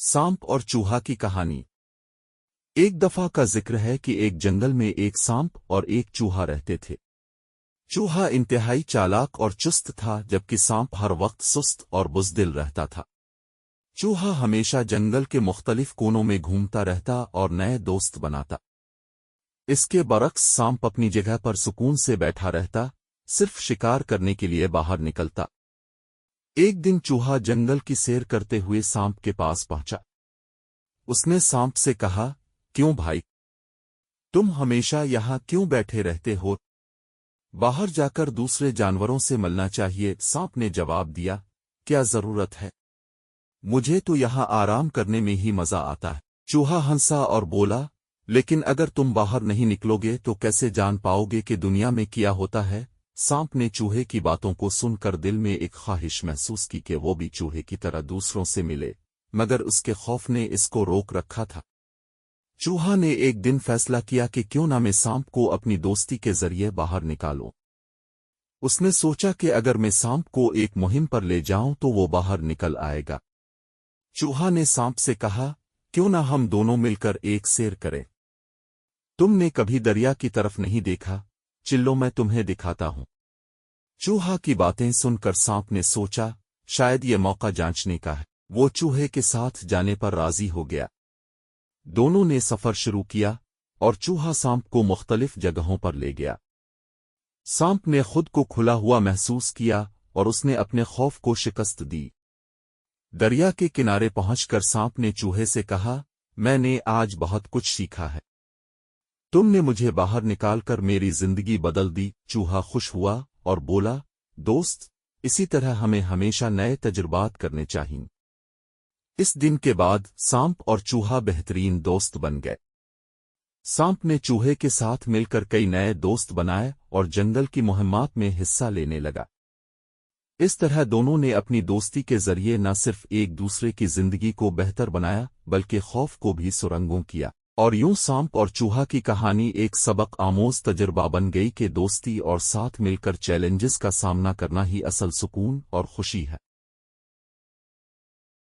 सांप और चूहा की कहानी। एक दफा का जिक्र है कि एक जंगल में एक सांप और एक चूहा रहते थे। चूहा इंतहाई चालाक और चुस्त था, जबकि सांप हर वक्त सुस्त और बुज़दिल रहता था। चूहा हमेशा जंगल के मुख्तलिफ कोनों में घूमता रहता और नए दोस्त बनाता। इसके बरक्स सांप अपनी जगह पर सुकून से बैठा रहता, सिर्फ शिकार करने के लिए बाहर निकलता। एक दिन चूहा जंगल की सैर करते हुए सांप के पास पहुंचा। उसने सांप से कहा, क्यों भाई, तुम हमेशा यहाँ क्यों बैठे रहते हो? बाहर जाकर दूसरे जानवरों से मिलना चाहिए। सांप ने जवाब दिया, क्या जरूरत है, मुझे तो यहाँ आराम करने में ही मजा आता है। चूहा हंसा और बोला, लेकिन अगर तुम बाहर नहीं निकलोगे तो कैसे जान पाओगे कि दुनिया में क्या होता है? सांप ने चूहे की बातों को सुनकर दिल में एक ख्वाहिश महसूस की कि वो भी चूहे की तरह दूसरों से मिले, मगर उसके खौफ ने इसको रोक रखा था। चूहा ने एक दिन फैसला किया कि क्यों ना मैं सांप को अपनी दोस्ती के जरिए बाहर निकालूं। उसने सोचा कि अगर मैं सांप को एक मुहिम पर ले जाऊं तो वो बाहर निकल आएगा। चूहा ने सांप से कहा, क्यों ना हम दोनों मिलकर एक सैर करें? तुमने कभी दरिया की तरफ नहीं देखा, चिल्लो मैं तुम्हें दिखाता हूं। चूहा की बातें सुनकर सांप ने सोचा, शायद ये मौका जांचने का है। वो चूहे के साथ जाने पर राजी हो गया। दोनों ने सफर शुरू किया और चूहा सांप को मुख्तलिफ जगहों पर ले गया। सांप ने खुद को खुला हुआ महसूस किया और उसने अपने खौफ को शिकस्त दी। दरिया के किनारे पहुंचकर सांप ने चूहे से कहा, मैंने आज बहुत कुछ सीखा है। तुमने मुझे बाहर निकालकर मेरी जिंदगी बदल दी। चूहा खुश हुआ और बोला, दोस्त, इसी तरह हमें हमेशा नए तजुर्बात करने चाहिए। इस दिन के बाद सांप और चूहा बेहतरीन दोस्त बन गए। सांप ने चूहे के साथ मिलकर कई नए दोस्त बनाए और जंगल की मुहिम्मात में हिस्सा लेने लगा। इस तरह दोनों ने अपनी दोस्ती के जरिए न सिर्फ एक दूसरे की जिंदगी को बेहतर बनाया, बल्कि खौफ को भी सुरंगों किया। और यूं सांप और चूहा की कहानी एक सबक आमोज तजुर्बा बन गई कि दोस्ती और साथ मिलकर चैलेंजेस का सामना करना ही असल सुकून और खुशी है।